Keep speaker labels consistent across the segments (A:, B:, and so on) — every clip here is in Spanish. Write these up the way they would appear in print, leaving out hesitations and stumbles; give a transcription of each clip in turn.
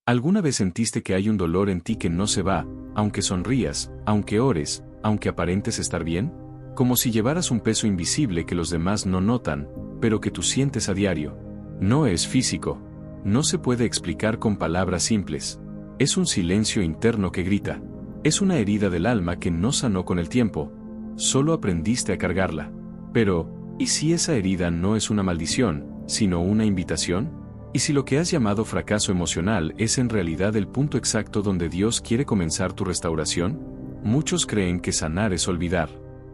A: ¿Alguna vez sentiste que hay un dolor en ti que no se va, aunque sonrías, aunque ores, aunque aparentes estar bien? Como si llevaras un peso invisible que los demás no notan, pero que tú sientes a diario. No es físico. No se puede explicar con palabras simples. Es un silencio interno que grita. Es una herida del alma que no sanó con el tiempo. Solo aprendiste a cargarla. Pero, ¿y si esa herida no es una maldición, sino una invitación? ¿Y si lo que has llamado fracaso emocional es en realidad el punto exacto donde Dios quiere comenzar tu restauración? Muchos creen que sanar es olvidar.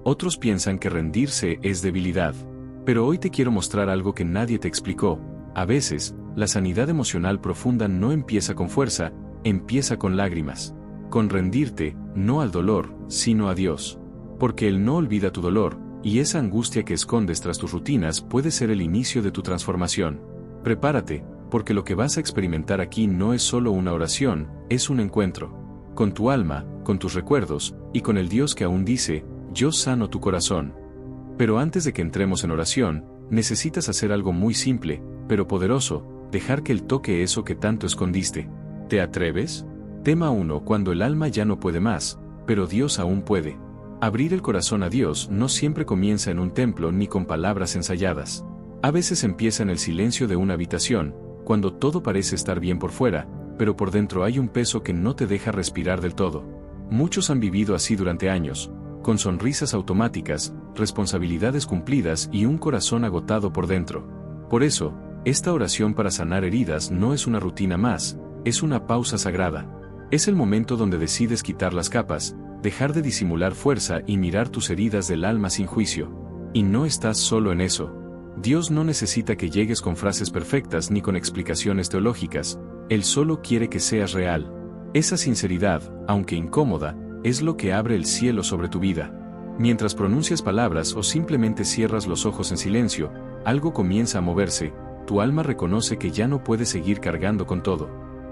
A: Otros piensan que rendirse es debilidad. Pero hoy te quiero mostrar algo que nadie te explicó. A veces, la sanidad emocional profunda no empieza con fuerza, empieza con lágrimas. Con rendirte, no al dolor, sino a Dios. Porque Él no olvida tu dolor, y esa angustia que escondes tras tus rutinas puede ser el inicio de tu transformación. Prepárate, porque lo que vas a experimentar aquí no es solo una oración, es un encuentro. Con tu alma, con tus recuerdos, y con el Dios que aún dice, yo sano tu corazón. Pero antes de que entremos en oración, necesitas hacer algo muy simple, pero poderoso, dejar que Él toque eso que tanto escondiste. ¿Te atreves? Tema 1. Cuando el alma ya no puede más, pero Dios aún puede. Abrir el corazón a Dios no siempre comienza en un templo ni con palabras ensayadas. A veces empieza en el silencio de una habitación, cuando todo parece estar bien por fuera, pero por dentro hay un peso que no te deja respirar del todo. Muchos han vivido así durante años, con sonrisas automáticas, responsabilidades cumplidas y un corazón agotado por dentro. Por eso, esta oración para sanar heridas no es una rutina más, es una pausa sagrada. Es el momento donde decides quitar las capas, dejar de disimular fuerza y mirar tus heridas del alma sin juicio. Y no estás solo en eso. Dios no necesita que llegues con frases perfectas ni con explicaciones teológicas, Él solo quiere que seas real. Esa sinceridad, aunque incómoda, es lo que abre el cielo sobre tu vida. Mientras pronuncias palabras o simplemente cierras los ojos en silencio, algo comienza a moverse, tu alma reconoce que ya no puedes seguir cargando con todo.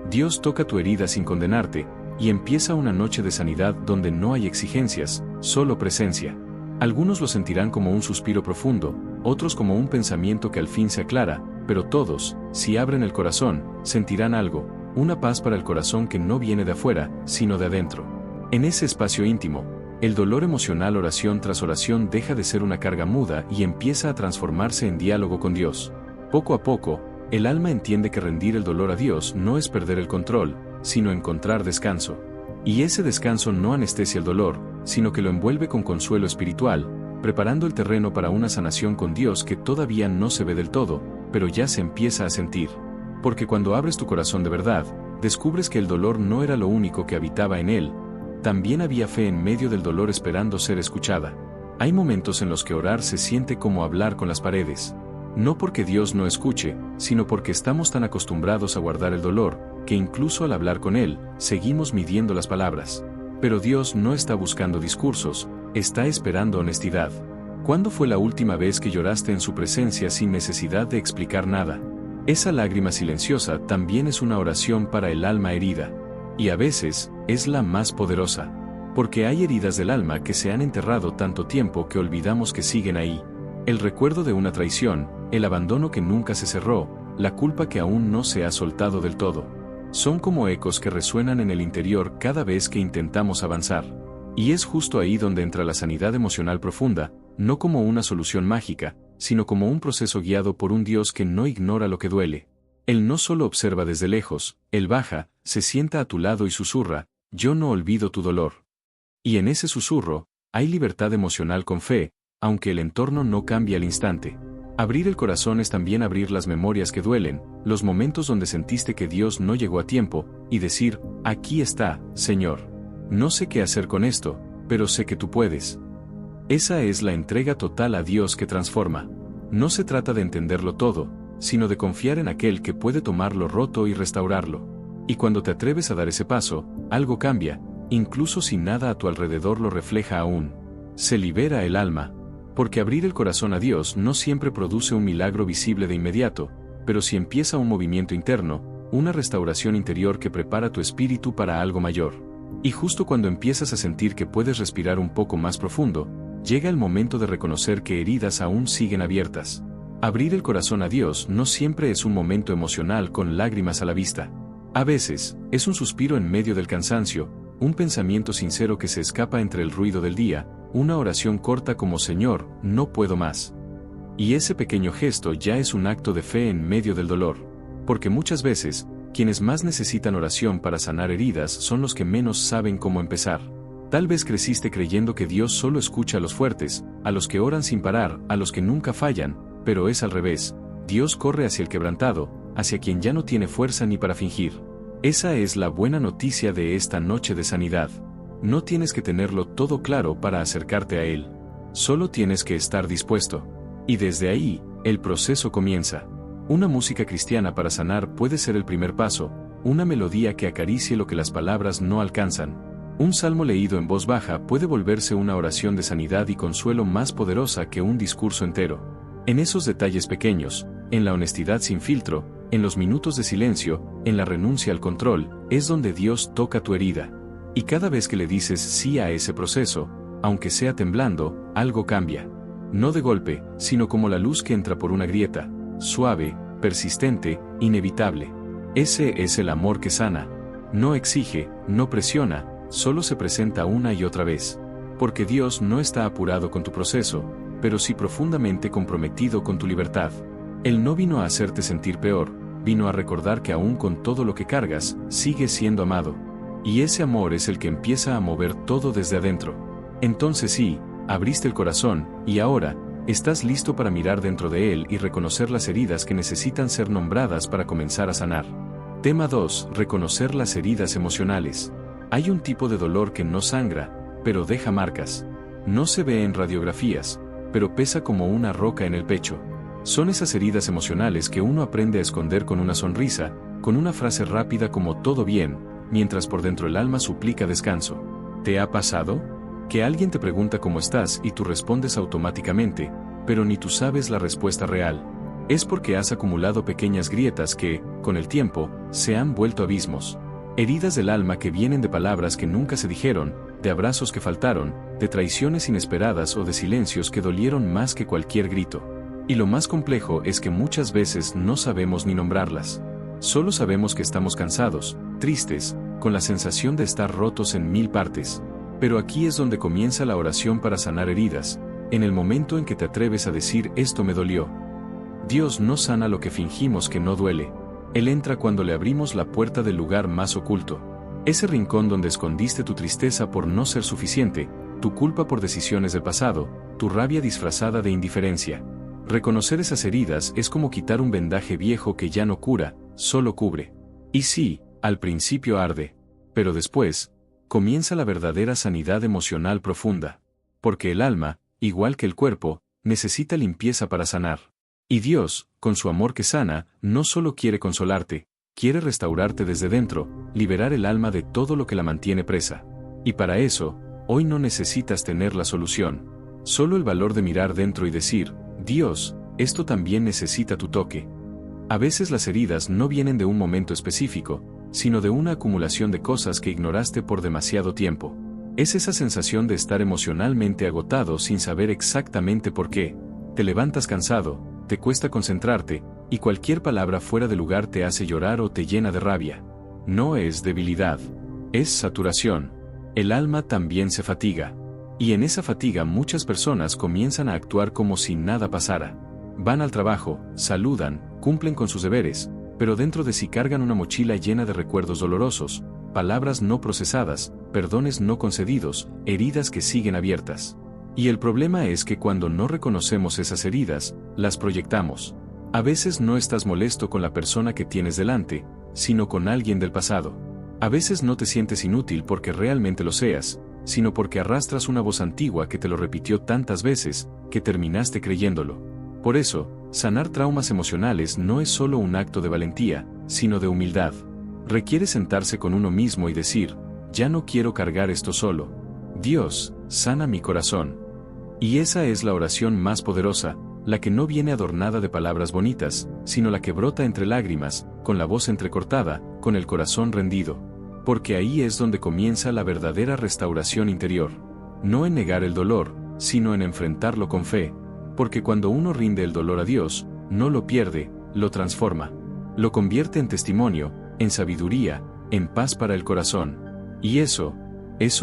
A: Dios toca tu herida sin condenarte, y empieza una noche de sanidad donde no hay exigencias, solo presencia. Algunos lo sentirán como un suspiro profundo, otros como un pensamiento que al fin se aclara, pero todos, si abren el corazón, sentirán algo, una paz para el corazón que no viene de afuera, sino de adentro. En ese espacio íntimo, el dolor emocional oración tras oración deja de ser una carga muda y empieza a transformarse en diálogo con Dios. Poco a poco, el alma entiende que rendir el dolor a Dios no es perder el control, sino encontrar descanso. Y ese descanso no anestesia el dolor, sino que lo envuelve con consuelo espiritual, preparando el terreno para una sanación con Dios que todavía no se ve del todo, pero ya se empieza a sentir. Porque cuando abres tu corazón de verdad, descubres que el dolor no era lo único que habitaba en él, también había fe en medio del dolor esperando ser escuchada. Hay momentos en los que orar se siente como hablar con las paredes. No porque Dios no escuche, sino porque estamos tan acostumbrados a guardar el dolor, que incluso al hablar con Él, seguimos midiendo las palabras. Pero Dios no está buscando discursos, está esperando honestidad. ¿Cuándo fue la última vez que lloraste en su presencia sin necesidad de explicar nada? Esa lágrima silenciosa también es una oración para el alma herida. Y a veces, es la más poderosa. Porque hay heridas del alma que se han enterrado tanto tiempo que olvidamos que siguen ahí. El recuerdo de una traición, el abandono que nunca se cerró, la culpa que aún no se ha soltado del todo. Son como ecos que resuenan en el interior cada vez que intentamos avanzar. Y es justo ahí donde entra la sanidad emocional profunda, no como una solución mágica, sino como un proceso guiado por un Dios que no ignora lo que duele. Él no solo observa desde lejos, Él baja, se sienta a tu lado y susurra, yo no olvido tu dolor. Y en ese susurro, hay libertad emocional con fe, aunque el entorno no cambie al instante. Abrir el corazón es también abrir las memorias que duelen, los momentos donde sentiste que Dios no llegó a tiempo, y decir, aquí está, Señor. No sé qué hacer con esto, pero sé que tú puedes. Esa es la entrega total a Dios que transforma. No se trata de entenderlo todo, sino de confiar en aquel que puede tomar lo roto y restaurarlo. Y cuando te atreves a dar ese paso, algo cambia, incluso si nada a tu alrededor lo refleja aún. Se libera el alma. Porque abrir el corazón a Dios no siempre produce un milagro visible de inmediato, pero si empieza un movimiento interno, una restauración interior que prepara tu espíritu para algo mayor. Y justo cuando empiezas a sentir que puedes respirar un poco más profundo, llega el momento de reconocer que heridas aún siguen abiertas. Abrir el corazón a Dios no siempre es un momento emocional con lágrimas a la vista. A veces, es un suspiro en medio del cansancio, un pensamiento sincero que se escapa entre el ruido del día, una oración corta como Señor, no puedo más. Y ese pequeño gesto ya es un acto de fe en medio del dolor. Porque muchas veces, quienes más necesitan oración para sanar heridas son los que menos saben cómo empezar. Tal vez creciste creyendo que Dios solo escucha a los fuertes, a los que oran sin parar, a los que nunca fallan, pero es al revés. Dios corre hacia el quebrantado, hacia quien ya no tiene fuerza ni para fingir. Esa es la buena noticia de esta noche de sanidad. No tienes que tenerlo todo claro para acercarte a Él. Solo tienes que estar dispuesto. Y desde ahí, el proceso comienza. Una música cristiana para sanar puede ser el primer paso, una melodía que acaricie lo que las palabras no alcanzan. Un salmo leído en voz baja puede volverse una oración de sanidad y consuelo más poderosa que un discurso entero. En esos detalles pequeños, en la honestidad sin filtro, en los minutos de silencio, en la renuncia al control, es donde Dios toca tu herida. Y cada vez que le dices sí a ese proceso, aunque sea temblando, algo cambia. No de golpe, sino como la luz que entra por una grieta, suave, persistente, inevitable. Ese es el amor que sana. No exige, no presiona, solo se presenta una y otra vez. Porque Dios no está apurado con tu proceso, pero sí profundamente comprometido con tu libertad. Él no vino a hacerte sentir peor, vino a recordar que aún con todo lo que cargas, sigues siendo amado. Y ese amor es el que empieza a mover todo desde adentro. Entonces sí, abriste el corazón, y ahora, estás listo para mirar dentro de él y reconocer las heridas que necesitan ser nombradas para comenzar a sanar. Tema 2. Reconocer las heridas emocionales. Hay un tipo de dolor que no sangra, pero deja marcas. No se ve en radiografías, pero pesa como una roca en el pecho. Son esas heridas emocionales que uno aprende a esconder con una sonrisa, con una frase rápida como todo bien, mientras por dentro el alma suplica descanso. ¿Te ha pasado? Que alguien te pregunta cómo estás y tú respondes automáticamente, pero ni tú sabes la respuesta real. Es porque has acumulado pequeñas grietas que, con el tiempo, se han vuelto abismos. Heridas del alma que vienen de palabras que nunca se dijeron, de abrazos que faltaron, de traiciones inesperadas o de silencios que dolieron más que cualquier grito. Y lo más complejo es que muchas veces no sabemos ni nombrarlas. Solo sabemos que estamos cansados, tristes, con la sensación de estar rotos en mil partes. Pero aquí es donde comienza la oración para sanar heridas, en el momento en que te atreves a decir esto me dolió. Dios no sana lo que fingimos que no duele. Él entra cuando le abrimos la puerta del lugar más oculto. Ese rincón donde escondiste tu tristeza por no ser suficiente, tu culpa por decisiones del pasado, tu rabia disfrazada de indiferencia. Reconocer esas heridas es como quitar un vendaje viejo que ya no cura, solo cubre. Y sí, al principio arde. Pero después, comienza la verdadera sanidad emocional profunda. Porque el alma, igual que el cuerpo, necesita limpieza para sanar. Y Dios, con su amor que sana, no solo quiere consolarte, quiere restaurarte desde dentro, liberar el alma de todo lo que la mantiene presa. Y para eso, hoy no necesitas tener la solución. Solo el valor de mirar dentro y decir, Dios, esto también necesita tu toque. A veces las heridas no vienen de un momento específico, sino de una acumulación de cosas que ignoraste por demasiado tiempo. Es esa sensación de estar emocionalmente agotado sin saber exactamente por qué. Te levantas cansado, te cuesta concentrarte, y cualquier palabra fuera de lugar te hace llorar o te llena de rabia. No es debilidad, es saturación. El alma también se fatiga. Y en esa fatiga muchas personas comienzan a actuar como si nada pasara. Van al trabajo, saludan, cumplen con sus deberes, pero dentro de sí cargan una mochila llena de recuerdos dolorosos, palabras no procesadas, perdones no concedidos, heridas que siguen abiertas. Y el problema es que cuando no reconocemos esas heridas, las proyectamos. A veces no estás molesto con la persona que tienes delante, sino con alguien del pasado. A veces no te sientes inútil porque realmente lo seas, sino porque arrastras una voz antigua que te lo repitió tantas veces, que terminaste creyéndolo. Por eso, sanar traumas emocionales no es solo un acto de valentía, sino de humildad. Requiere sentarse con uno mismo y decir, ya no quiero cargar esto solo. Dios, sana mi corazón. Y esa es la oración más poderosa, la que no viene adornada de palabras bonitas, sino la que brota entre lágrimas, con la voz entrecortada, con el corazón rendido. Porque ahí es donde comienza la verdadera restauración interior. No en negar el dolor, sino en enfrentarlo con fe. Porque cuando uno rinde el dolor a Dios, no lo pierde, lo transforma. Lo convierte en testimonio, en sabiduría, en paz para el corazón. Y eso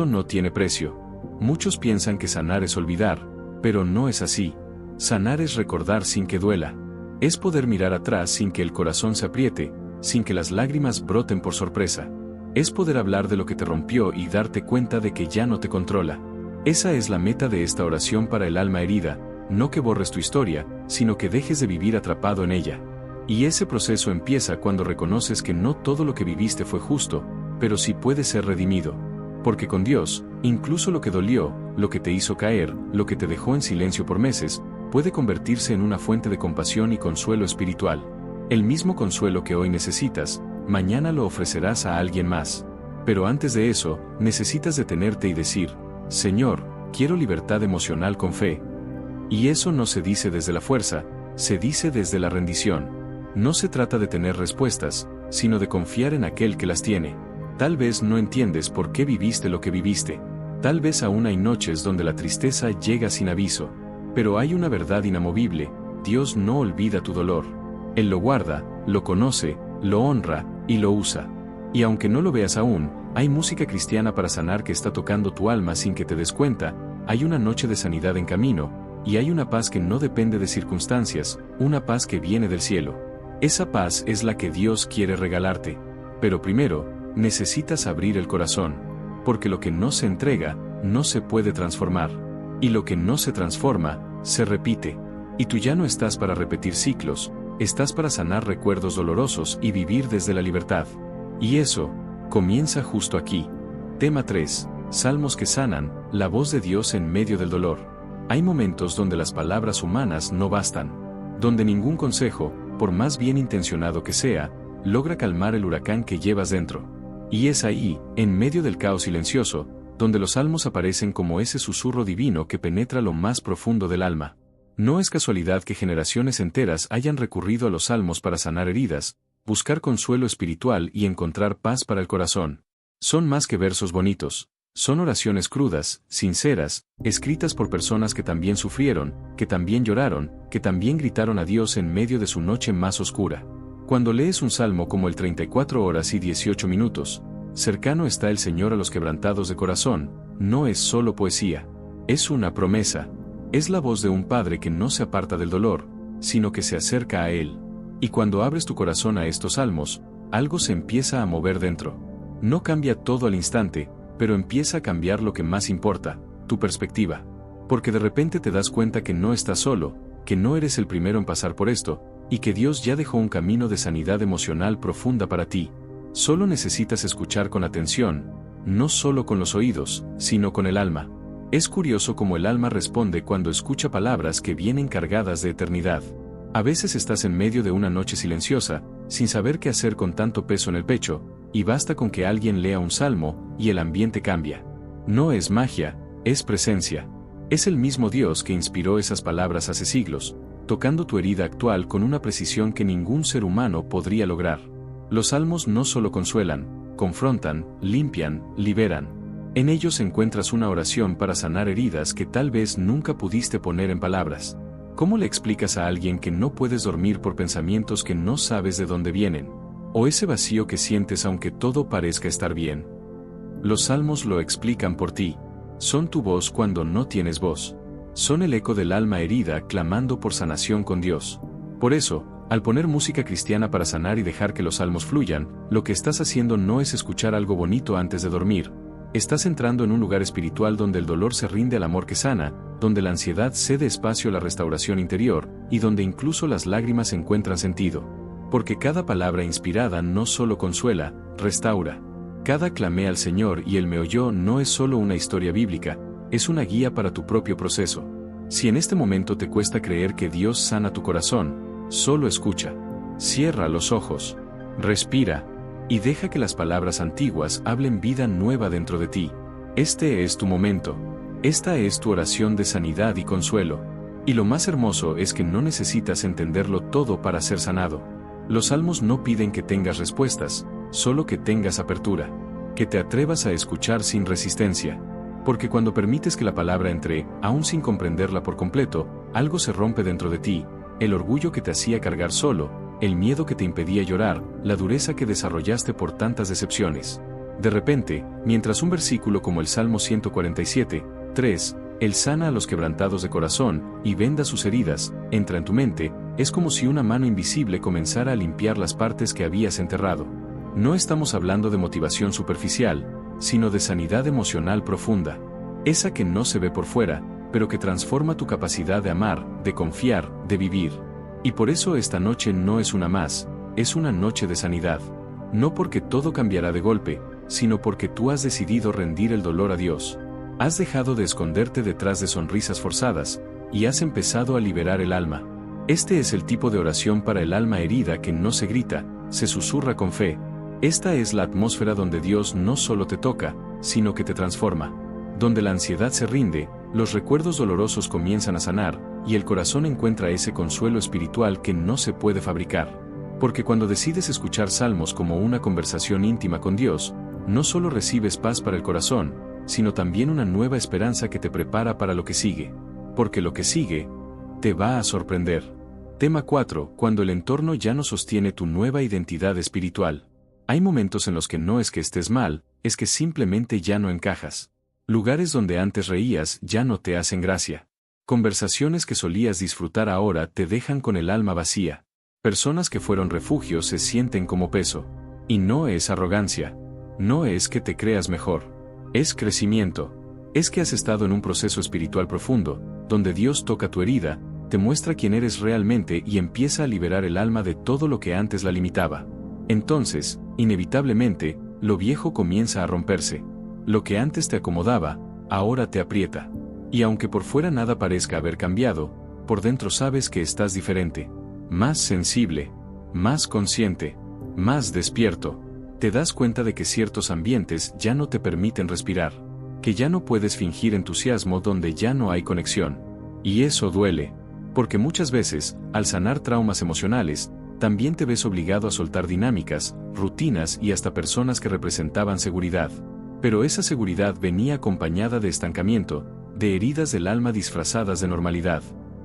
A: no tiene precio. Muchos piensan que sanar es olvidar, pero no es así. Sanar es recordar sin que duela. Es poder mirar atrás sin que el corazón se apriete, sin que las lágrimas broten por sorpresa. Es poder hablar de lo que te rompió y darte cuenta de que ya no te controla. Esa es la meta de esta oración para el alma herida, no que borres tu historia, sino que dejes de vivir atrapado en ella. Y ese proceso empieza cuando reconoces que no todo lo que viviste fue justo, pero sí puede ser redimido. Porque con Dios, incluso lo que dolió, lo que te hizo caer, lo que te dejó en silencio por meses, puede convertirse en una fuente de compasión y consuelo espiritual. El mismo consuelo que hoy necesitas, mañana lo ofrecerás a alguien más. Pero antes de eso, necesitas detenerte y decir: Señor, quiero libertad emocional con fe. Y eso no se dice desde la fuerza, se dice desde la rendición. No se trata de tener respuestas, sino de confiar en aquel que las tiene. Tal vez no entiendes por qué viviste lo que viviste. Tal vez aún hay noches donde la tristeza llega sin aviso. Pero hay una verdad inamovible: Dios no olvida tu dolor. Él lo guarda, lo conoce, lo honra, y lo usa. Y aunque no lo veas aún, hay música cristiana para sanar que está tocando tu alma sin que te des cuenta, hay una noche de sanidad en camino, y hay una paz que no depende de circunstancias, una paz que viene del cielo. Esa paz es la que Dios quiere regalarte. Pero primero, necesitas abrir el corazón, porque lo que no se entrega, no se puede transformar. Y lo que no se transforma, se repite. Y tú ya no estás para repetir ciclos, estás para sanar recuerdos dolorosos y vivir desde la libertad. Y eso comienza justo aquí. Tema 3. Salmos que sanan, la voz de Dios en medio del dolor. Hay momentos donde las palabras humanas no bastan, donde ningún consejo, por más bien intencionado que sea, logra calmar el huracán que llevas dentro. Y es ahí, en medio del caos silencioso, donde los salmos aparecen como ese susurro divino que penetra lo más profundo del alma. No es casualidad que generaciones enteras hayan recurrido a los salmos para sanar heridas, buscar consuelo espiritual y encontrar paz para el corazón. Son más que versos bonitos. Son oraciones crudas, sinceras, escritas por personas que también sufrieron, que también lloraron, que también gritaron a Dios en medio de su noche más oscura. Cuando lees un salmo como el 34 horas y 18 minutos, cercano está el Señor a los quebrantados de corazón, no es solo poesía. Es una promesa. Es la voz de un padre que no se aparta del dolor, sino que se acerca a él. Y cuando abres tu corazón a estos salmos, algo se empieza a mover dentro. No cambia todo al instante, pero empieza a cambiar lo que más importa, tu perspectiva. Porque de repente te das cuenta que no estás solo, que no eres el primero en pasar por esto, y que Dios ya dejó un camino de sanidad emocional profunda para ti. Solo necesitas escuchar con atención, no solo con los oídos, sino con el alma. Es curioso cómo el alma responde cuando escucha palabras que vienen cargadas de eternidad. A veces estás en medio de una noche silenciosa, sin saber qué hacer con tanto peso en el pecho, y basta con que alguien lea un salmo, y el ambiente cambia. No es magia, es presencia. Es el mismo Dios que inspiró esas palabras hace siglos, tocando tu herida actual con una precisión que ningún ser humano podría lograr. Los salmos no solo consuelan, confrontan, limpian, liberan. En ellos encuentras una oración para sanar heridas que tal vez nunca pudiste poner en palabras. ¿Cómo le explicas a alguien que no puedes dormir por pensamientos que no sabes de dónde vienen? ¿O ese vacío que sientes aunque todo parezca estar bien? Los salmos lo explican por ti. Son tu voz cuando no tienes voz. Son el eco del alma herida clamando por sanación con Dios. Por eso, al poner música cristiana para sanar y dejar que los salmos fluyan, lo que estás haciendo no es escuchar algo bonito antes de dormir. Estás entrando en un lugar espiritual donde el dolor se rinde al amor que sana, donde la ansiedad cede espacio a la restauración interior, y donde incluso las lágrimas encuentran sentido. Porque cada palabra inspirada no solo consuela, restaura. Cada clamé al Señor y Él me oyó no es solo una historia bíblica, es una guía para tu propio proceso. Si en este momento te cuesta creer que Dios sana tu corazón, solo escucha. Cierra los ojos. Respira. Y deja que las palabras antiguas hablen vida nueva dentro de ti. Este es tu momento. Esta es tu oración de sanidad y consuelo. Y lo más hermoso es que no necesitas entenderlo todo para ser sanado. Los salmos no piden que tengas respuestas, solo que tengas apertura. Que te atrevas a escuchar sin resistencia. Porque cuando permites que la palabra entre, aún sin comprenderla por completo, algo se rompe dentro de ti, el orgullo que te hacía cargar solo, el miedo que te impedía llorar, la dureza que desarrollaste por tantas decepciones. De repente, mientras un versículo como el Salmo 147, 3, Él sana a los quebrantados de corazón y venda sus heridas, entra en tu mente, es como si una mano invisible comenzara a limpiar las partes que habías enterrado. No estamos hablando de motivación superficial, sino de sanidad emocional profunda. Esa que no se ve por fuera, pero que transforma tu capacidad de amar, de confiar, de vivir. Y por eso esta noche no es una más, es una noche de sanidad. No porque todo cambiará de golpe, sino porque tú has decidido rendir el dolor a Dios. Has dejado de esconderte detrás de sonrisas forzadas, y has empezado a liberar el alma. Este es el tipo de oración para el alma herida que no se grita, se susurra con fe. Esta es la atmósfera donde Dios no solo te toca, sino que te transforma. Donde la ansiedad se rinde, los recuerdos dolorosos comienzan a sanar, y el corazón encuentra ese consuelo espiritual que no se puede fabricar. Porque cuando decides escuchar salmos como una conversación íntima con Dios, no solo recibes paz para el corazón, sino también una nueva esperanza que te prepara para lo que sigue. Porque lo que sigue, te va a sorprender. Tema 4. Cuando el entorno ya no sostiene tu nueva identidad espiritual. Hay momentos en los que no es que estés mal, es que simplemente ya no encajas. Lugares donde antes reías ya no te hacen gracia. Conversaciones que solías disfrutar ahora te dejan con el alma vacía. Personas que fueron refugio se sienten como peso. Y no es arrogancia. No es que te creas mejor. Es crecimiento. Es que has estado en un proceso espiritual profundo, donde Dios toca tu herida, te muestra quién eres realmente y empieza a liberar el alma de todo lo que antes la limitaba. Entonces, inevitablemente, lo viejo comienza a romperse. Lo que antes te acomodaba, ahora te aprieta. Y aunque por fuera nada parezca haber cambiado, por dentro sabes que estás diferente. Más sensible, más consciente, más despierto. Te das cuenta de que ciertos ambientes ya no te permiten respirar, que ya no puedes fingir entusiasmo donde ya no hay conexión. Y eso duele, porque muchas veces, al sanar traumas emocionales, también te ves obligado a soltar dinámicas, rutinas y hasta personas que representaban seguridad. Pero esa seguridad venía acompañada de estancamiento, de heridas del alma disfrazadas de normalidad.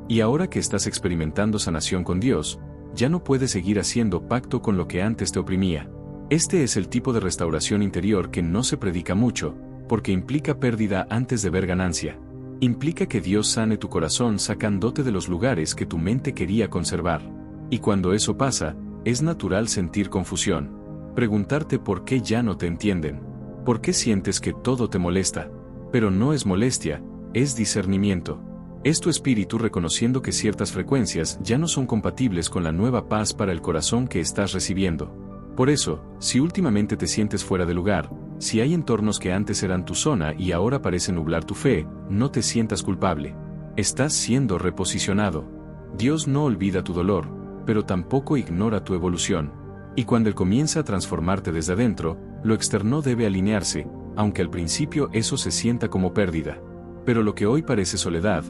A: Y ahora que estás experimentando sanación con Dios, ya no puedes seguir haciendo pacto con lo que antes te oprimía. Este es el tipo de restauración interior que no se predica mucho, porque implica pérdida antes de ver ganancia. Implica que Dios sane tu corazón sacándote de los lugares que tu mente quería conservar. Y cuando eso pasa, es natural sentir confusión. Preguntarte por qué ya no te entienden. ¿Por qué sientes que todo te molesta? Pero no es molestia, es discernimiento. Es tu espíritu reconociendo que ciertas frecuencias ya no son compatibles con la nueva paz para el corazón que estás recibiendo. Por eso, si últimamente te sientes fuera de lugar, si hay entornos que antes eran tu zona y ahora parecen nublar tu fe, no te sientas culpable. Estás siendo reposicionado. Dios no olvida tu dolor, pero tampoco ignora tu evolución. Y cuando Él comienza a transformarte desde adentro, lo externo debe alinearse, aunque al principio eso se sienta como pérdida. Pero lo que hoy parece soledad,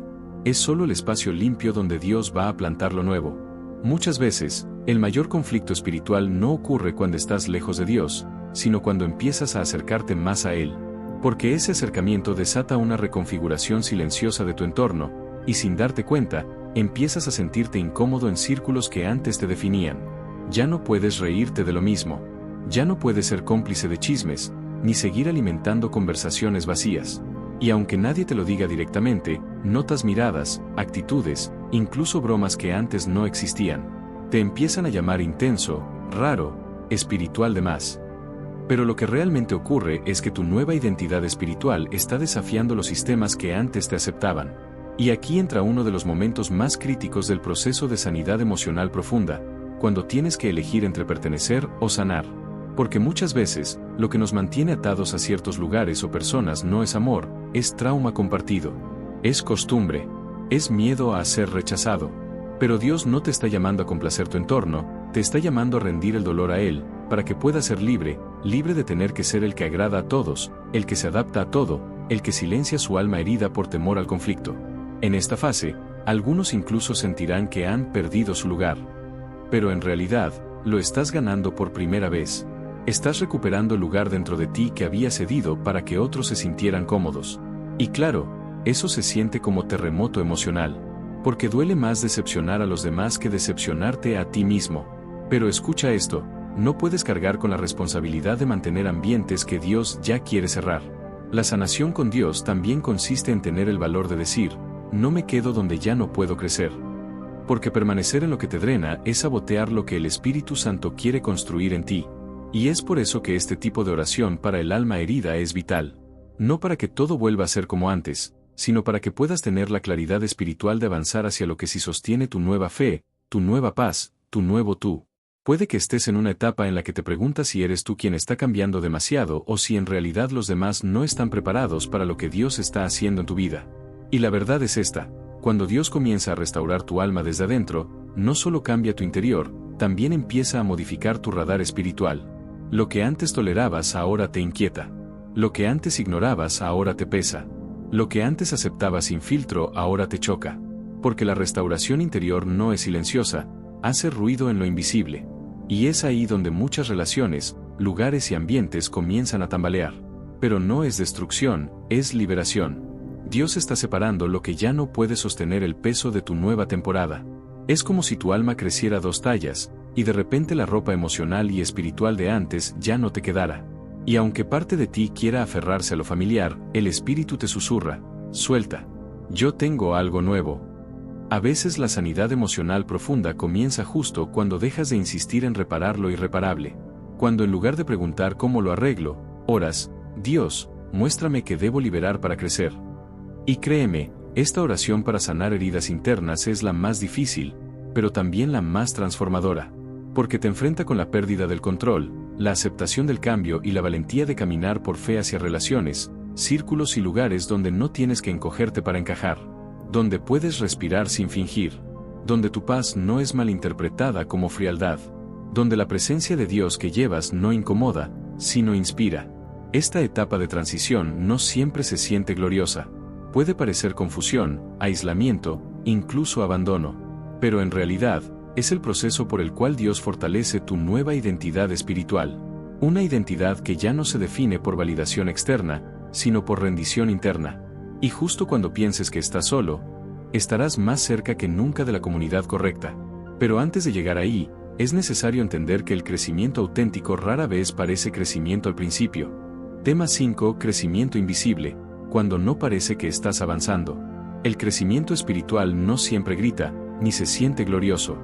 A: es solo el espacio limpio donde Dios va a plantar lo nuevo. Muchas veces, el mayor conflicto espiritual no ocurre cuando estás lejos de Dios, sino cuando empiezas a acercarte más a Él. Porque ese acercamiento desata una reconfiguración silenciosa de tu entorno, y sin darte cuenta, empiezas a sentirte incómodo en círculos que antes te definían. Ya no puedes reírte de lo mismo. Ya no puedes ser cómplice de chismes, ni seguir alimentando conversaciones vacías. Y aunque nadie te lo diga directamente, notas miradas, actitudes, incluso bromas que antes no existían. Te empiezan a llamar intenso, raro, espiritual de más. Pero lo que realmente ocurre es que tu nueva identidad espiritual está desafiando los sistemas que antes te aceptaban. Y aquí entra uno de los momentos más críticos del proceso de sanidad emocional profunda, cuando tienes que elegir entre pertenecer o sanar. Porque muchas veces, lo que nos mantiene atados a ciertos lugares o personas no es amor, es trauma compartido. Es costumbre. Es miedo a ser rechazado. Pero Dios no te está llamando a complacer tu entorno, te está llamando a rendir el dolor a Él, para que puedas ser libre, libre de tener que ser el que agrada a todos, el que se adapta a todo, el que silencia su alma herida por temor al conflicto. En esta fase, algunos incluso sentirán que han perdido su lugar. Pero en realidad, lo estás ganando por primera vez. Estás recuperando el lugar dentro de ti que había cedido para que otros se sintieran cómodos. Y claro, eso se siente como terremoto emocional. Porque duele más decepcionar a los demás que decepcionarte a ti mismo. Pero escucha esto, no puedes cargar con la responsabilidad de mantener ambientes que Dios ya quiere cerrar. La sanación con Dios también consiste en tener el valor de decir, no me quedo donde ya no puedo crecer. Porque permanecer en lo que te drena es sabotear lo que el Espíritu Santo quiere construir en ti. Y es por eso que este tipo de oración para el alma herida es vital. No para que todo vuelva a ser como antes, sino para que puedas tener la claridad espiritual de avanzar hacia lo que sí sostiene tu nueva fe, tu nueva paz, tu nuevo tú. Puede que estés en una etapa en la que te preguntas si eres tú quien está cambiando demasiado o si en realidad los demás no están preparados para lo que Dios está haciendo en tu vida. Y la verdad es esta, cuando Dios comienza a restaurar tu alma desde adentro, no solo cambia tu interior, también empieza a modificar tu radar espiritual. Lo que antes tolerabas ahora te inquieta. Lo que antes ignorabas ahora te pesa. Lo que antes aceptabas sin filtro ahora te choca. Porque la restauración interior no es silenciosa, hace ruido en lo invisible. Y es ahí donde muchas relaciones, lugares y ambientes comienzan a tambalear. Pero no es destrucción, es liberación. Dios está separando lo que ya no puede sostener el peso de tu nueva temporada. Es como si tu alma creciera 2 tallas, y de repente la ropa emocional y espiritual de antes ya no te quedara. Y aunque parte de ti quiera aferrarse a lo familiar, el espíritu te susurra, suelta. Yo tengo algo nuevo. A veces la sanidad emocional profunda comienza justo cuando dejas de insistir en reparar lo irreparable. Cuando en lugar de preguntar cómo lo arreglo, oras, Dios, muéstrame qué debo liberar para crecer. Y créeme, esta oración para sanar heridas internas es la más difícil, pero también la más transformadora. Porque te enfrenta con la pérdida del control, la aceptación del cambio y la valentía de caminar por fe hacia relaciones, círculos y lugares donde no tienes que encogerte para encajar. Donde puedes respirar sin fingir. Donde tu paz no es malinterpretada como frialdad. Donde la presencia de Dios que llevas no incomoda, sino inspira. Esta etapa de transición no siempre se siente gloriosa. Puede parecer confusión, aislamiento, incluso abandono. Pero en realidad, es el proceso por el cual Dios fortalece tu nueva identidad espiritual. Una identidad que ya no se define por validación externa, sino por rendición interna. Y justo cuando pienses que estás solo, estarás más cerca que nunca de la comunidad correcta. Pero antes de llegar ahí, es necesario entender que el crecimiento auténtico rara vez parece crecimiento al principio. Tema 5. Crecimiento invisible, cuando no parece que estás avanzando. El crecimiento espiritual no siempre grita, ni se siente glorioso.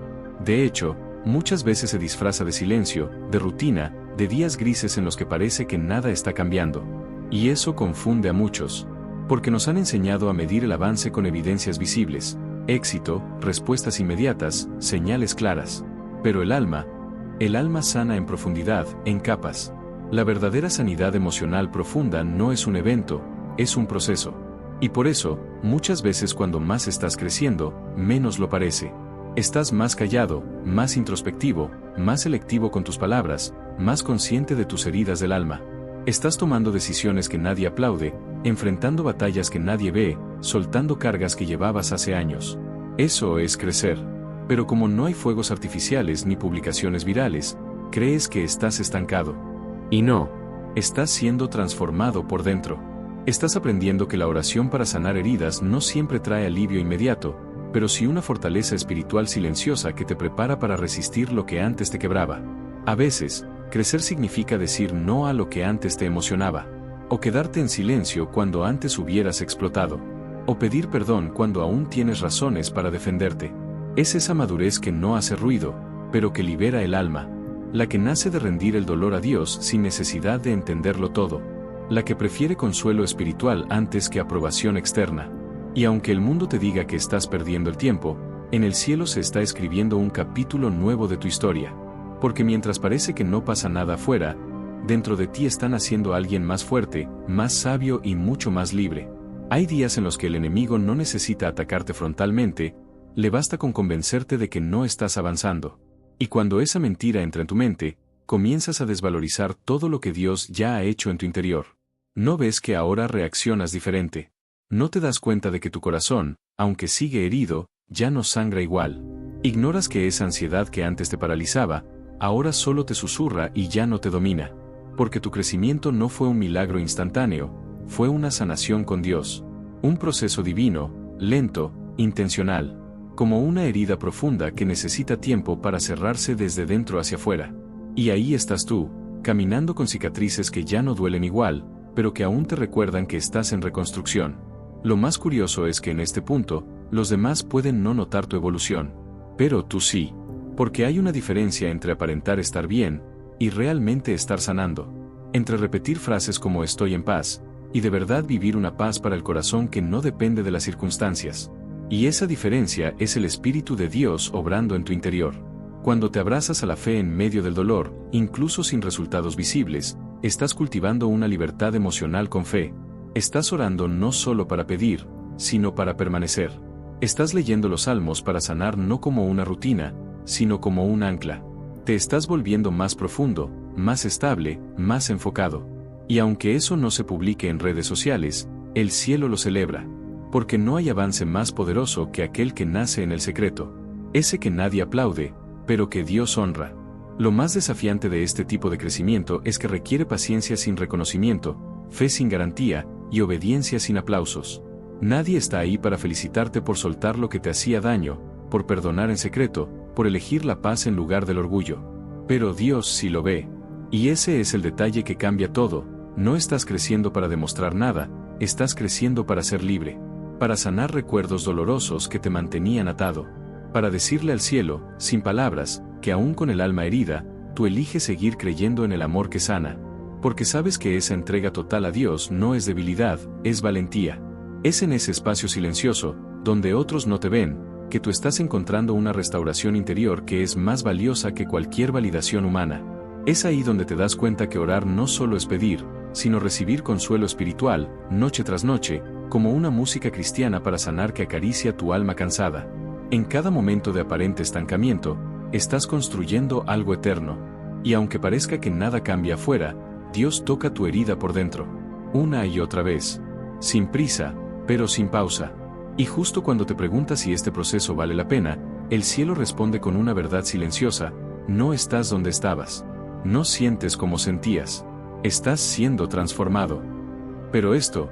A: De hecho, muchas veces se disfraza de silencio, de rutina, de días grises en los que parece que nada está cambiando. Y eso confunde a muchos. Porque nos han enseñado a medir el avance con evidencias visibles, éxito, respuestas inmediatas, señales claras. Pero el alma sana en profundidad, en capas. La verdadera sanidad emocional profunda no es un evento, es un proceso. Y por eso, muchas veces cuando más estás creciendo, menos lo parece. Estás más callado, más introspectivo, más selectivo con tus palabras, más consciente de tus heridas del alma. Estás tomando decisiones que nadie aplaude, enfrentando batallas que nadie ve, soltando cargas que llevabas hace años. Eso es crecer. Pero como no hay fuegos artificiales ni publicaciones virales, crees que estás estancado. Y no, estás siendo transformado por dentro. Estás aprendiendo que la oración para sanar heridas no siempre trae alivio inmediato, pero sí una fortaleza espiritual silenciosa que te prepara para resistir lo que antes te quebraba. A veces, crecer significa decir no a lo que antes te emocionaba. O quedarte en silencio cuando antes hubieras explotado. O pedir perdón cuando aún tienes razones para defenderte. Es esa madurez que no hace ruido, pero que libera el alma. La que nace de rendir el dolor a Dios sin necesidad de entenderlo todo. La que prefiere consuelo espiritual antes que aprobación externa. Y aunque el mundo te diga que estás perdiendo el tiempo, en el cielo se está escribiendo un capítulo nuevo de tu historia. Porque mientras parece que no pasa nada afuera, dentro de ti está naciendo alguien más fuerte, más sabio y mucho más libre. Hay días en los que el enemigo no necesita atacarte frontalmente, le basta con convencerte de que no estás avanzando. Y cuando esa mentira entra en tu mente, comienzas a desvalorizar todo lo que Dios ya ha hecho en tu interior. No ves que ahora reaccionas diferente. No te das cuenta de que tu corazón, aunque sigue herido, ya no sangra igual. Ignoras que esa ansiedad que antes te paralizaba, ahora solo te susurra y ya no te domina. Porque tu crecimiento no fue un milagro instantáneo, fue una sanación con Dios. Un proceso divino, lento, intencional. como una herida profunda que necesita tiempo para cerrarse desde dentro hacia afuera. Y ahí estás tú, caminando con cicatrices que ya no duelen igual, pero que aún te recuerdan que estás en reconstrucción. Lo más curioso es que en este punto, los demás pueden no notar tu evolución. Pero tú sí. Porque hay una diferencia entre aparentar estar bien y realmente estar sanando. Entre repetir frases como estoy en paz, y de verdad vivir una paz para el corazón que no depende de las circunstancias. Y esa diferencia es el Espíritu de Dios obrando en tu interior. Cuando te abrazas a la fe en medio del dolor, incluso sin resultados visibles, estás cultivando una libertad emocional con fe. Estás orando no solo para pedir, sino para permanecer. Estás leyendo los salmos para sanar no como una rutina, sino como un ancla. Te estás volviendo más profundo, más estable, más enfocado. Y aunque eso no se publique en redes sociales, el cielo lo celebra. Porque no hay avance más poderoso que aquel que nace en el secreto. Ese que nadie aplaude, pero que Dios honra. Lo más desafiante de este tipo de crecimiento es que requiere paciencia sin reconocimiento, fe sin garantía, y obediencia sin aplausos. Nadie está ahí para felicitarte por soltar lo que te hacía daño, por perdonar en secreto, por elegir la paz en lugar del orgullo. Pero Dios sí lo ve. Y ese es el detalle que cambia todo. No estás creciendo para demostrar nada, estás creciendo para ser libre. Para sanar recuerdos dolorosos que te mantenían atado. Para decirle al cielo, sin palabras, que aún con el alma herida, tú eliges seguir creyendo en el amor que sana. Porque sabes que esa entrega total a Dios no es debilidad, es valentía. Es en ese espacio silencioso, donde otros no te ven, que tú estás encontrando una restauración interior que es más valiosa que cualquier validación humana. Es ahí donde te das cuenta que orar no solo es pedir, sino recibir consuelo espiritual, noche tras noche, como una música cristiana para sanar que acaricia tu alma cansada. En cada momento de aparente estancamiento, estás construyendo algo eterno. Y aunque parezca que nada cambia afuera, Dios toca tu herida por dentro. Una y otra vez. Sin prisa, pero sin pausa. Y justo cuando te preguntas si este proceso vale la pena, el cielo responde con una verdad silenciosa: no estás donde estabas. No sientes como sentías. Estás siendo transformado. Pero esto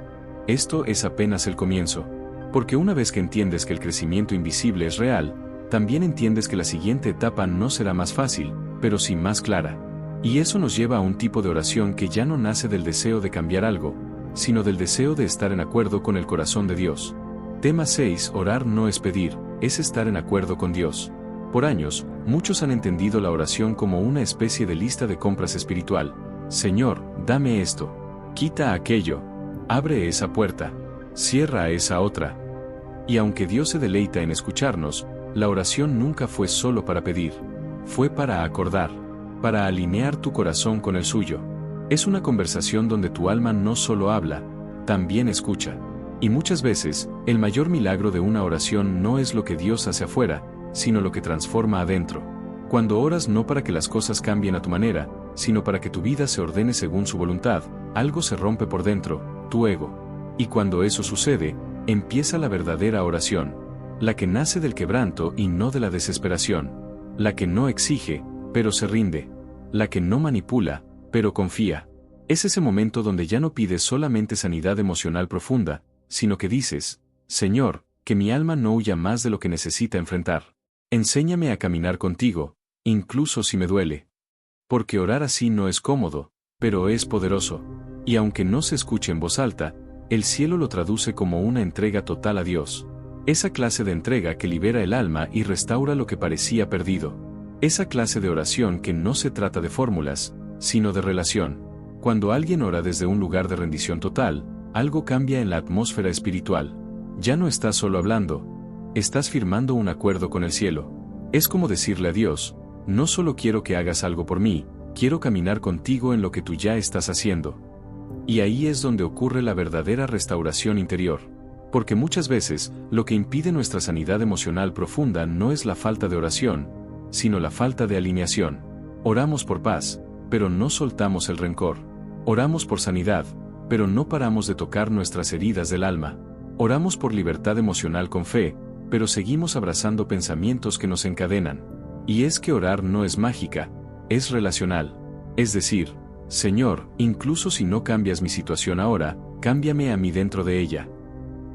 A: es apenas el comienzo. Porque una vez que entiendes que el crecimiento invisible es real, también entiendes que la siguiente etapa no será más fácil, pero sí más clara. Y eso nos lleva a un tipo de oración que ya no nace del deseo de cambiar algo, sino del deseo de estar en acuerdo con el corazón de Dios. Tema 6. Orar no es pedir, es estar en acuerdo con Dios. Por años, muchos han entendido la oración como una especie de lista de compras espiritual. Señor, dame esto. Quita aquello. Abre esa puerta. Cierra esa otra. Y aunque Dios se deleita en escucharnos, la oración nunca fue solo para pedir. Fue para acordar. Para alinear tu corazón con el suyo. Es una conversación donde tu alma no solo habla, también escucha. Y muchas veces, el mayor milagro de una oración no es lo que Dios hace afuera, sino lo que transforma adentro. Cuando oras no para que las cosas cambien a tu manera, sino para que tu vida se ordene según su voluntad, algo se rompe por dentro, tu ego. Y cuando eso sucede, empieza la verdadera oración. La que nace del quebranto y no de la desesperación. La que no exige, pero se rinde. La que no manipula, pero confía. Es ese momento donde ya no pides solamente sanidad emocional profunda, sino que dices: Señor, que mi alma no huya más de lo que necesita enfrentar. Enséñame a caminar contigo, incluso si me duele. Porque orar así no es cómodo, pero es poderoso. Y aunque no se escuche en voz alta, el cielo lo traduce como una entrega total a Dios. Esa clase de entrega que libera el alma y restaura lo que parecía perdido. Esa clase de oración que no se trata de fórmulas, sino de relación. Cuando alguien ora desde un lugar de rendición total, algo cambia en la atmósfera espiritual. Ya no estás solo hablando, estás firmando un acuerdo con el cielo. Es como decirle a Dios: no solo quiero que hagas algo por mí, quiero caminar contigo en lo que tú ya estás haciendo. Y ahí es donde ocurre la verdadera restauración interior. Porque muchas veces, lo que impide nuestra sanidad emocional profunda no es la falta de oración, sino la falta de alineación. Oramos por paz, pero no soltamos el rencor. Oramos por sanidad, pero no paramos de tocar nuestras heridas del alma. Oramos por libertad emocional con fe, pero seguimos abrazando pensamientos que nos encadenan. Y es que orar no es mágica, es relacional. Es decir: Señor, incluso si no cambias mi situación ahora, cámbiame a mí dentro de ella.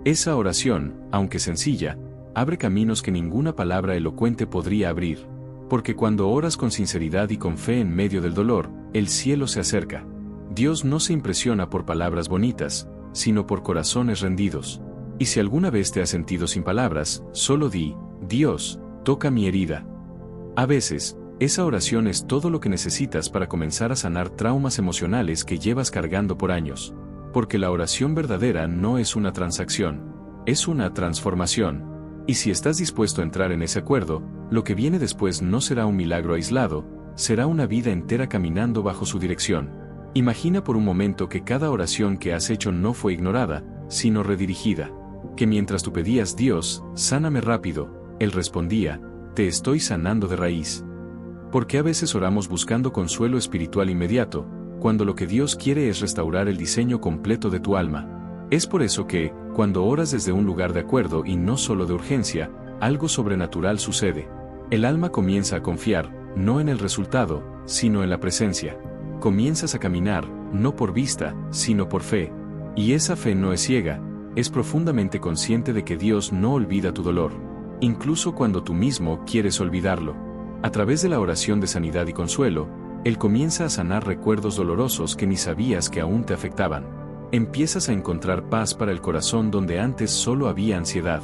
A: Esa oración, aunque sencilla, abre caminos que ninguna palabra elocuente podría abrir. Porque cuando oras con sinceridad y con fe en medio del dolor, el cielo se acerca. Dios no se impresiona por palabras bonitas, sino por corazones rendidos. Y si alguna vez te has sentido sin palabras, solo di: Dios, toca mi herida. A veces, esa oración es todo lo que necesitas para comenzar a sanar traumas emocionales que llevas cargando por años. Porque la oración verdadera no es una transacción, es una transformación. Y si estás dispuesto a entrar en ese acuerdo, lo que viene después no será un milagro aislado, será una vida entera caminando bajo su dirección. Imagina por un momento que cada oración que has hecho no fue ignorada, sino redirigida. Que mientras tú pedías: Dios, sáname rápido, Él respondía: te estoy sanando de raíz. Porque a veces oramos buscando consuelo espiritual inmediato, cuando lo que Dios quiere es restaurar el diseño completo de tu alma. Es por eso que, cuando oras desde un lugar de acuerdo y no solo de urgencia, algo sobrenatural sucede. El alma comienza a confiar, no en el resultado, sino en la presencia. Comienzas a caminar, no por vista, sino por fe. Y esa fe no es ciega, es profundamente consciente de que Dios no olvida tu dolor, incluso cuando tú mismo quieres olvidarlo. A través de la oración de sanidad y consuelo, Él comienza a sanar recuerdos dolorosos que ni sabías que aún te afectaban. Empiezas a encontrar paz para el corazón donde antes solo había ansiedad.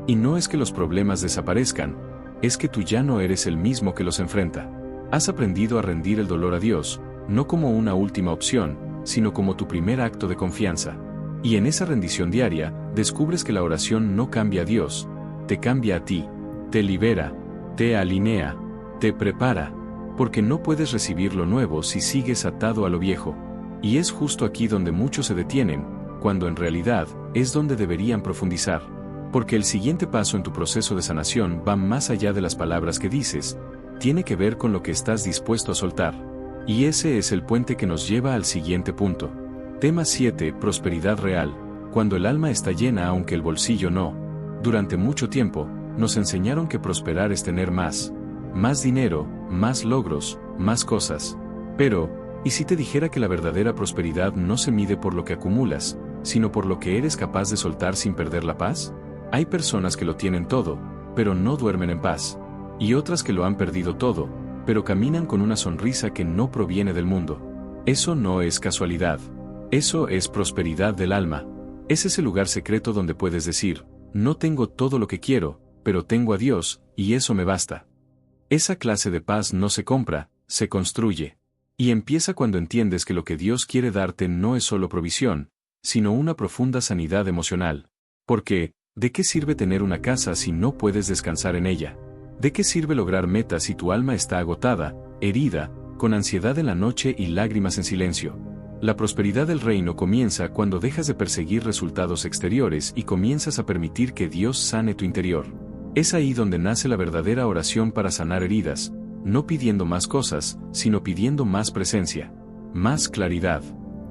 A: Y no es que los problemas desaparezcan, es que tú ya no eres el mismo que los enfrenta. Has aprendido a rendir el dolor a Dios, no como una última opción, sino como tu primer acto de confianza. Y en esa rendición diaria, descubres que la oración no cambia a Dios, te cambia a ti, te libera, te alinea, te prepara, porque no puedes recibir lo nuevo si sigues atado a lo viejo. Y es justo aquí donde muchos se detienen, cuando en realidad es donde deberían profundizar. Porque el siguiente paso en tu proceso de sanación va más allá de las palabras que dices, tiene que ver con lo que estás dispuesto a soltar. Y ese es el puente que nos lleva al siguiente punto. Tema 7. Prosperidad real. Cuando el alma está llena aunque el bolsillo no. Durante mucho tiempo, nos enseñaron que prosperar es tener más dinero, más logros, más cosas. Pero, ¿y si te dijera que la verdadera prosperidad no se mide por lo que acumulas, sino por lo que eres capaz de soltar sin perder la paz? Hay personas que lo tienen todo, pero no duermen en paz. Y otras que lo han perdido todo, pero caminan con una sonrisa que no proviene del mundo. Eso no es casualidad. Eso es prosperidad del alma. Es ese lugar secreto donde puedes decir: no tengo todo lo que quiero, pero tengo a Dios, y eso me basta. Esa clase de paz no se compra, se construye. Y empieza cuando entiendes que lo que Dios quiere darte no es solo provisión, sino una profunda sanidad emocional. Porque, ¿de qué sirve tener una casa si no puedes descansar en ella? ¿De qué sirve lograr metas si tu alma está agotada, herida, con ansiedad en la noche y lágrimas en silencio? La prosperidad del reino comienza cuando dejas de perseguir resultados exteriores y comienzas a permitir que Dios sane tu interior. Es ahí donde nace la verdadera oración para sanar heridas, no pidiendo más cosas, sino pidiendo más presencia, más claridad,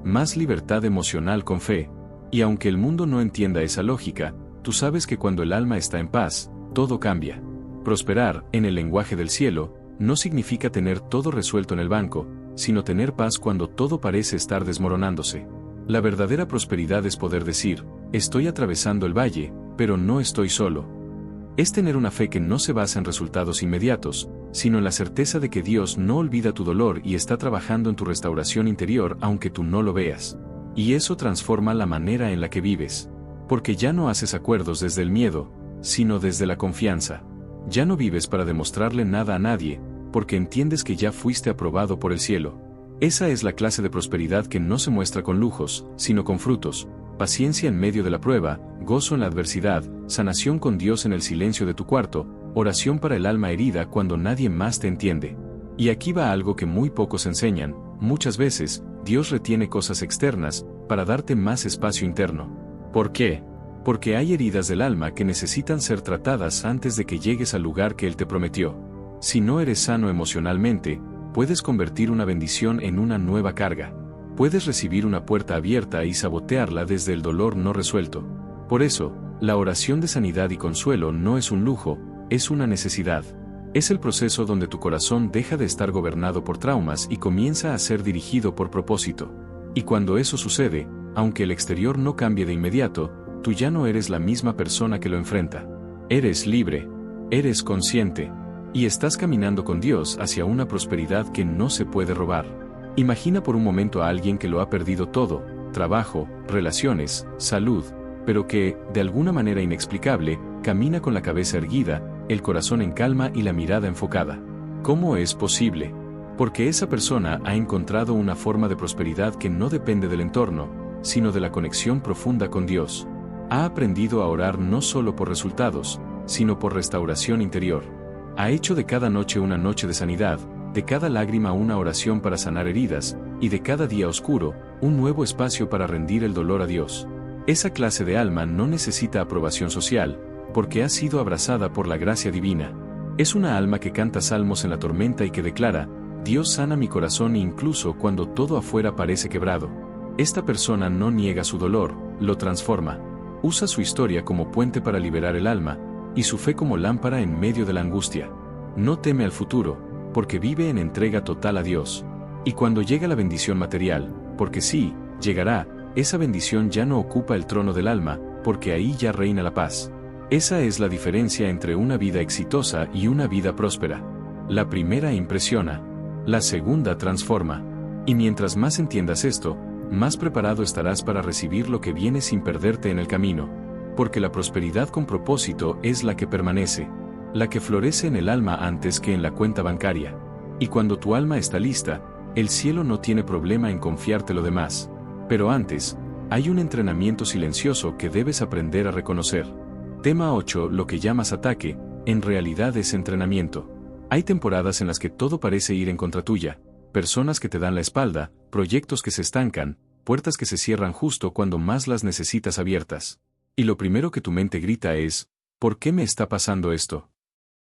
A: más libertad emocional con fe. Y aunque el mundo no entienda esa lógica, tú sabes que cuando el alma está en paz, todo cambia. Prosperar, en el lenguaje del cielo, no significa tener todo resuelto en el banco, sino tener paz cuando todo parece estar desmoronándose. La verdadera prosperidad es poder decir: estoy atravesando el valle, pero no estoy solo. Es tener una fe que no se basa en resultados inmediatos, sino en la certeza de que Dios no olvida tu dolor y está trabajando en tu restauración interior aunque tú no lo veas. Y eso transforma la manera en la que vives. Porque ya no haces acuerdos desde el miedo, sino desde la confianza. Ya no vives para demostrarle nada a nadie, porque entiendes que ya fuiste aprobado por el cielo. Esa es la clase de prosperidad que no se muestra con lujos, sino con frutos: paciencia en medio de la prueba, gozo en la adversidad, sanación con Dios en el silencio de tu cuarto, oración para el alma herida cuando nadie más te entiende. Y aquí va algo que muy pocos enseñan: muchas veces, Dios retiene cosas externas, para darte más espacio interno. ¿Por qué? Porque hay heridas del alma que necesitan ser tratadas antes de que llegues al lugar que Él te prometió. Si no eres sano emocionalmente, puedes convertir una bendición en una nueva carga. Puedes recibir una puerta abierta y sabotearla desde el dolor no resuelto. Por eso, la oración de sanidad y consuelo no es un lujo, es una necesidad. Es el proceso donde tu corazón deja de estar gobernado por traumas y comienza a ser dirigido por propósito. Y cuando eso sucede, aunque el exterior no cambie de inmediato, tú ya no eres la misma persona que lo enfrenta. Eres libre. Eres consciente. Y estás caminando con Dios hacia una prosperidad que no se puede robar. Imagina por un momento a alguien que lo ha perdido todo: trabajo, relaciones, salud, pero que, de alguna manera inexplicable, camina con la cabeza erguida, el corazón en calma y la mirada enfocada. ¿Cómo es posible? Porque esa persona ha encontrado una forma de prosperidad que no depende del entorno, sino de la conexión profunda con Dios. Ha aprendido a orar no solo por resultados, sino por restauración interior. Ha hecho de cada noche una noche de sanidad, de cada lágrima una oración para sanar heridas, y de cada día oscuro, un nuevo espacio para rendir el dolor a Dios. Esa clase de alma no necesita aprobación social, porque ha sido abrazada por la gracia divina. Es una alma que canta salmos en la tormenta y que declara: Dios sana mi corazón incluso cuando todo afuera parece quebrado. Esta persona no niega su dolor, lo transforma. Usa su historia como puente para liberar el alma, y su fe como lámpara en medio de la angustia. No teme al futuro, porque vive en entrega total a Dios. Y cuando llega la bendición material, porque sí, llegará, esa bendición ya no ocupa el trono del alma, porque ahí ya reina la paz. Esa es la diferencia entre una vida exitosa y una vida próspera. La primera impresiona, la segunda transforma. Y mientras más entiendas esto, más preparado estarás para recibir lo que viene sin perderte en el camino. Porque la prosperidad con propósito es la que permanece, la que florece en el alma antes que en la cuenta bancaria. Y cuando tu alma está lista, el cielo no tiene problema en confiarte lo demás. Pero antes, hay un entrenamiento silencioso que debes aprender a reconocer. Tema 8. Lo que llamas ataque, en realidad es entrenamiento. Hay temporadas en las que todo parece ir en contra tuya, personas que te dan la espalda, proyectos que se estancan, puertas que se cierran justo cuando más las necesitas abiertas. Y lo primero que tu mente grita es: ¿por qué me está pasando esto?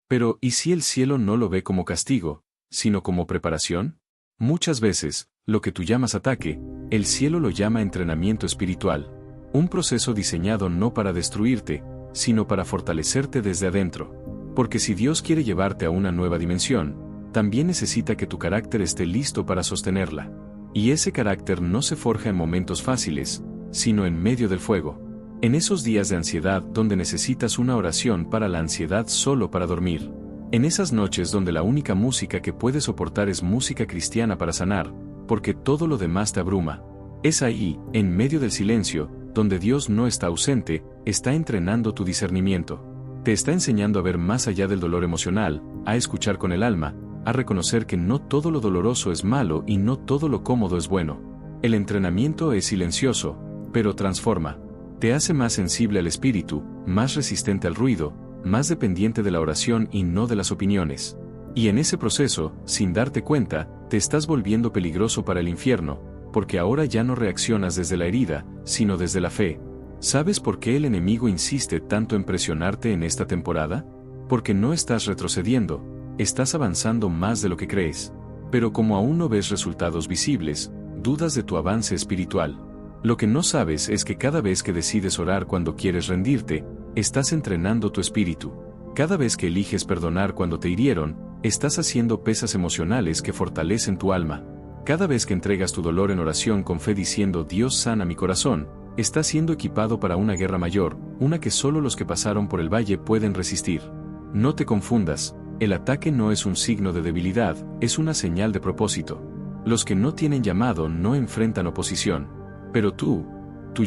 A: Pero, ¿y si el cielo no lo ve como castigo, sino como preparación? Muchas veces, lo que tú llamas ataque, el cielo lo llama entrenamiento espiritual. Un proceso diseñado no para destruirte, sino para fortalecerte desde adentro. Porque si Dios quiere llevarte a una nueva dimensión, también necesita que tu carácter esté listo para sostenerla. Y ese carácter no se forja en momentos fáciles, sino en medio del fuego. En esos días de ansiedad donde necesitas una oración para la ansiedad solo para dormir. En esas noches donde la única música que puedes soportar es música cristiana para sanar, porque todo lo demás te abruma. Es ahí, en medio del silencio, donde Dios no está ausente, está entrenando tu discernimiento. Te está enseñando a ver más allá del dolor emocional, a escuchar con el alma, a reconocer que no todo lo doloroso es malo y no todo lo cómodo es bueno. El entrenamiento es silencioso, pero transforma. Te hace más sensible al espíritu, más resistente al ruido, más dependiente de la oración y no de las opiniones. Y en ese proceso, sin darte cuenta, te estás volviendo peligroso para el infierno, porque ahora ya no reaccionas desde la herida, sino desde la fe. ¿Sabes por qué el enemigo insiste tanto en presionarte en esta temporada? Porque no estás retrocediendo, estás avanzando más de lo que crees. Pero como aún no ves resultados visibles, dudas de tu avance espiritual. Lo que no sabes es que cada vez que decides orar cuando quieres rendirte, estás entrenando tu espíritu. Cada vez que eliges perdonar cuando te hirieron, estás haciendo pesas emocionales que fortalecen tu alma. Cada vez que entregas tu dolor en oración con fe diciendo: Dios sana mi corazón, estás siendo equipado para una guerra mayor, una que solo los que pasaron por el valle pueden resistir. No te confundas, el ataque no es un signo de debilidad, es una señal de propósito. Los que no tienen llamado no enfrentan oposición. Pero tú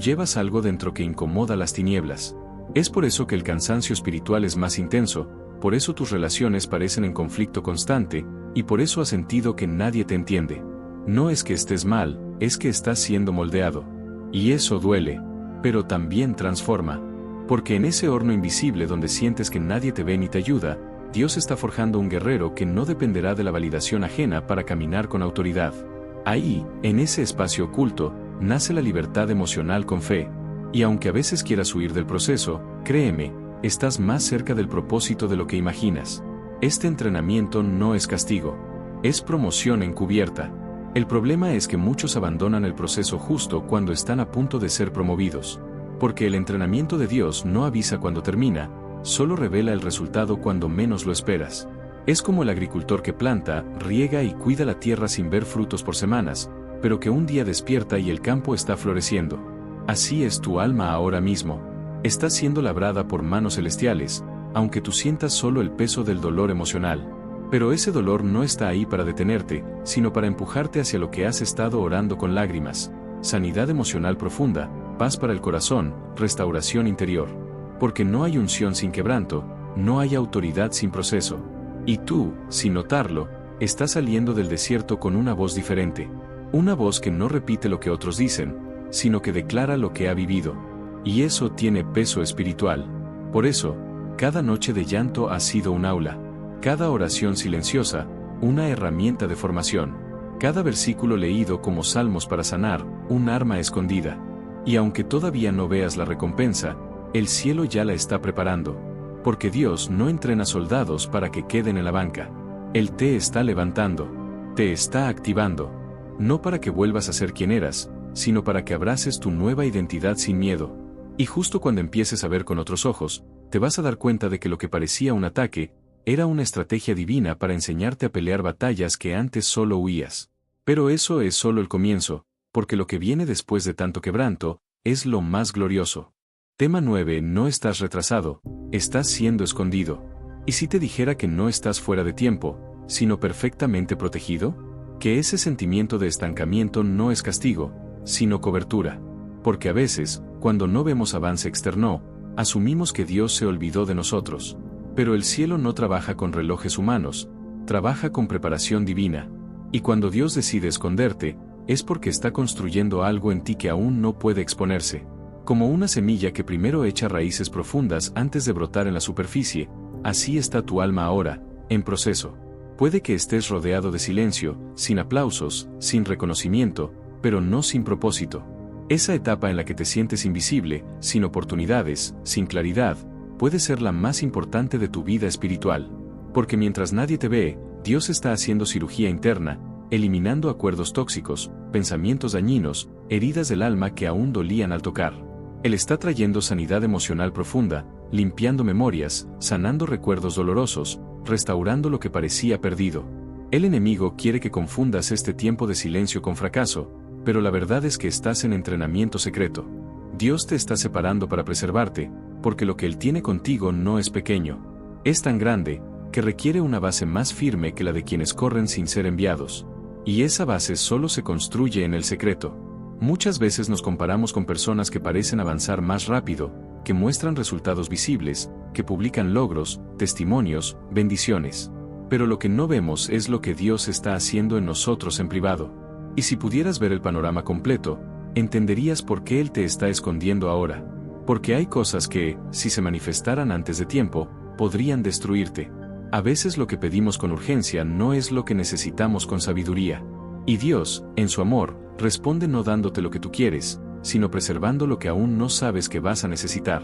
A: llevas algo dentro que incomoda las tinieblas. Es por eso que el cansancio espiritual es más intenso, por eso tus relaciones parecen en conflicto constante, y por eso has sentido que nadie te entiende. No es que estés mal, es que estás siendo moldeado. Y eso duele, pero también transforma. Porque en ese horno invisible donde sientes que nadie te ve ni te ayuda, Dios está forjando un guerrero que no dependerá de la validación ajena para caminar con autoridad. Ahí, en ese espacio oculto, nace la libertad emocional con fe. Y aunque a veces quieras huir del proceso, créeme, estás más cerca del propósito de lo que imaginas. Este entrenamiento no es castigo, es promoción encubierta. El problema es que muchos abandonan el proceso justo cuando están a punto de ser promovidos. Porque el entrenamiento de Dios no avisa cuando termina, solo revela el resultado cuando menos lo esperas. Es como el agricultor que planta, riega y cuida la tierra sin ver frutos por semanas, pero que un día despierta y el campo está floreciendo. Así es tu alma ahora mismo. Está siendo labrada por manos celestiales, aunque tú sientas solo el peso del dolor emocional. Pero ese dolor no está ahí para detenerte, sino para empujarte hacia lo que has estado orando con lágrimas: sanidad emocional profunda, paz para el corazón, restauración interior. Porque no hay unción sin quebranto, no hay autoridad sin proceso. Y tú, sin notarlo, estás saliendo del desierto con una voz diferente. Una voz que no repite lo que otros dicen, sino que declara lo que ha vivido. Y eso tiene peso espiritual. Por eso, cada noche de llanto ha sido un aula. Cada oración silenciosa, una herramienta de formación. Cada versículo leído como salmos para sanar, un arma escondida. Y aunque todavía no veas la recompensa, el cielo ya la está preparando. Porque Dios no entrena soldados para que queden en la banca. Él te está levantando. Te está activando. No para que vuelvas a ser quien eras, sino para que abraces tu nueva identidad sin miedo. Y justo cuando empieces a ver con otros ojos, te vas a dar cuenta de que lo que parecía un ataque, era una estrategia divina para enseñarte a pelear batallas que antes solo huías. Pero eso es solo el comienzo, porque lo que viene después de tanto quebranto, es lo más glorioso. Tema 9. No estás retrasado, estás siendo escondido. ¿Y si te dijera que no estás fuera de tiempo, sino perfectamente protegido? Que ese sentimiento de estancamiento no es castigo, sino cobertura. Porque a veces, cuando no vemos avance externo, asumimos que Dios se olvidó de nosotros. Pero el cielo no trabaja con relojes humanos, trabaja con preparación divina. Y cuando Dios decide esconderte, es porque está construyendo algo en ti que aún no puede exponerse. Como una semilla que primero echa raíces profundas antes de brotar en la superficie, así está tu alma ahora, en proceso. Puede que estés rodeado de silencio, sin aplausos, sin reconocimiento, pero no sin propósito. Esa etapa en la que te sientes invisible, sin oportunidades, sin claridad, puede ser la más importante de tu vida espiritual. Porque mientras nadie te ve, Dios está haciendo cirugía interna, eliminando acuerdos tóxicos, pensamientos dañinos, heridas del alma que aún dolían al tocar. Él está trayendo sanidad emocional profunda, limpiando memorias, sanando recuerdos dolorosos, restaurando lo que parecía perdido. El enemigo quiere que confundas este tiempo de silencio con fracaso, pero la verdad es que estás en entrenamiento secreto. Dios te está separando para preservarte, porque lo que Él tiene contigo no es pequeño. Es tan grande, que requiere una base más firme que la de quienes corren sin ser enviados. Y esa base solo se construye en el secreto. Muchas veces nos comparamos con personas que parecen avanzar más rápido, que muestran resultados visibles, que publican logros, testimonios, bendiciones. Pero lo que no vemos es lo que Dios está haciendo en nosotros en privado. Y si pudieras ver el panorama completo, entenderías por qué Él te está escondiendo ahora. Porque hay cosas que, si se manifestaran antes de tiempo, podrían destruirte. A veces lo que pedimos con urgencia no es lo que necesitamos con sabiduría. Y Dios, en su amor, responde no dándote lo que tú quieres, sino preservando lo que aún no sabes que vas a necesitar.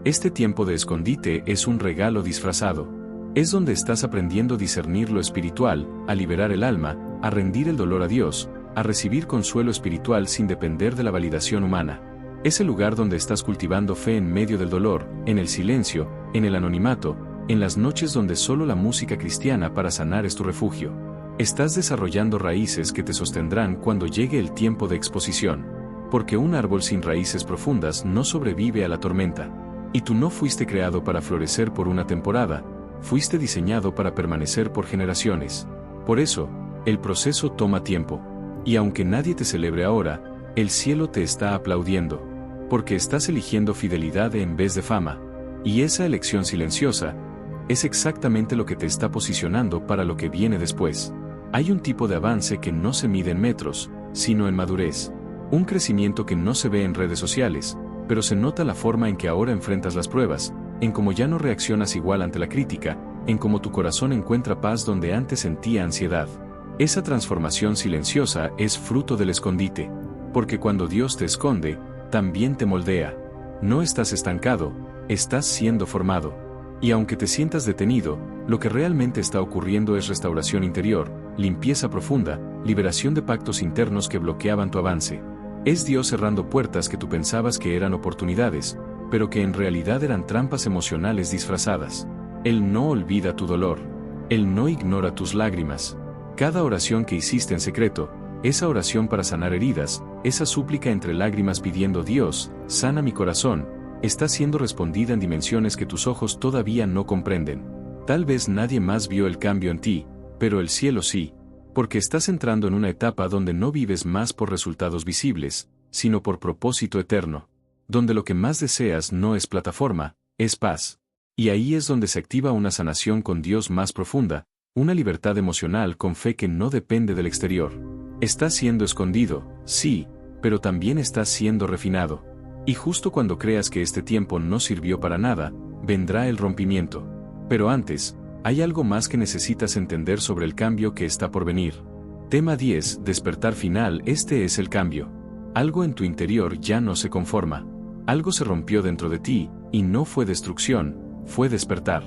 A: Este tiempo de escondite es un regalo disfrazado. Es donde estás aprendiendo a discernir lo espiritual, a liberar el alma, a rendir el dolor a Dios, a recibir consuelo espiritual sin depender de la validación humana. Es el lugar donde estás cultivando fe en medio del dolor, en el silencio, en el anonimato, en las noches donde solo la música cristiana para sanar es tu refugio. Estás desarrollando raíces que te sostendrán cuando llegue el tiempo de exposición. Porque un árbol sin raíces profundas no sobrevive a la tormenta. Y tú no fuiste creado para florecer por una temporada, fuiste diseñado para permanecer por generaciones. Por eso, el proceso toma tiempo. Y aunque nadie te celebre ahora, el cielo te está aplaudiendo. Porque estás eligiendo fidelidad en vez de fama. Y esa elección silenciosa es exactamente lo que te está posicionando para lo que viene después. Hay un tipo de avance que no se mide en metros, sino en madurez. Un crecimiento que no se ve en redes sociales, pero se nota la forma en que ahora enfrentas las pruebas, en cómo ya no reaccionas igual ante la crítica, en cómo tu corazón encuentra paz donde antes sentía ansiedad. Esa transformación silenciosa es fruto del escondite, porque cuando Dios te esconde, también te moldea. No estás estancado, estás siendo formado. Y aunque te sientas detenido, lo que realmente está ocurriendo es restauración interior, limpieza profunda, liberación de pactos internos que bloqueaban tu avance. Es Dios cerrando puertas que tú pensabas que eran oportunidades, pero que en realidad eran trampas emocionales disfrazadas. Él no olvida tu dolor. Él no ignora tus lágrimas. Cada oración que hiciste en secreto, esa oración para sanar heridas, esa súplica entre lágrimas pidiendo Dios, sana mi corazón, está siendo respondida en dimensiones que tus ojos todavía no comprenden. Tal vez nadie más vio el cambio en ti, pero el cielo sí, porque estás entrando en una etapa donde no vives más por resultados visibles, sino por propósito eterno, donde lo que más deseas no es plataforma, es paz. Y ahí es donde se activa una sanación con Dios más profunda, una libertad emocional con fe que no depende del exterior. Estás siendo escondido, sí, pero también estás siendo refinado. Y justo cuando creas que este tiempo no sirvió para nada, vendrá el rompimiento. Pero antes, hay algo más que necesitas entender sobre el cambio que está por venir. Tema 10, despertar final. Este es el cambio. Algo en tu interior ya no se conforma. Algo se rompió dentro de ti, y no fue destrucción, fue despertar.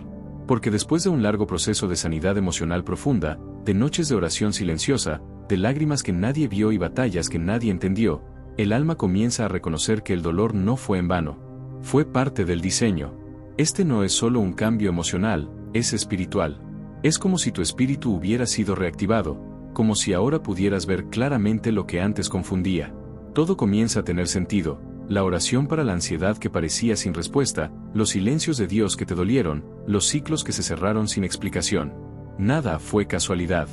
A: Porque después de un largo proceso de sanidad emocional profunda, de noches de oración silenciosa, de lágrimas que nadie vio y batallas que nadie entendió, el alma comienza a reconocer que el dolor no fue en vano. Fue parte del diseño. Este no es solo un cambio emocional, es espiritual. Es como si tu espíritu hubiera sido reactivado, como si ahora pudieras ver claramente lo que antes confundía. Todo comienza a tener sentido. La oración para la ansiedad que parecía sin respuesta, los silencios de Dios que te dolieron, los ciclos que se cerraron sin explicación. Nada fue casualidad.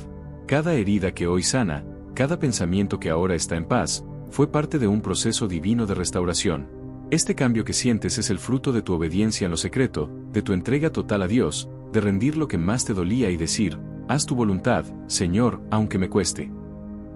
A: Cada herida que hoy sana, cada pensamiento que ahora está en paz, fue parte de un proceso divino de restauración. Este cambio que sientes es el fruto de tu obediencia en lo secreto, de tu entrega total a Dios, de rendir lo que más te dolía y decir, haz tu voluntad, Señor, aunque me cueste.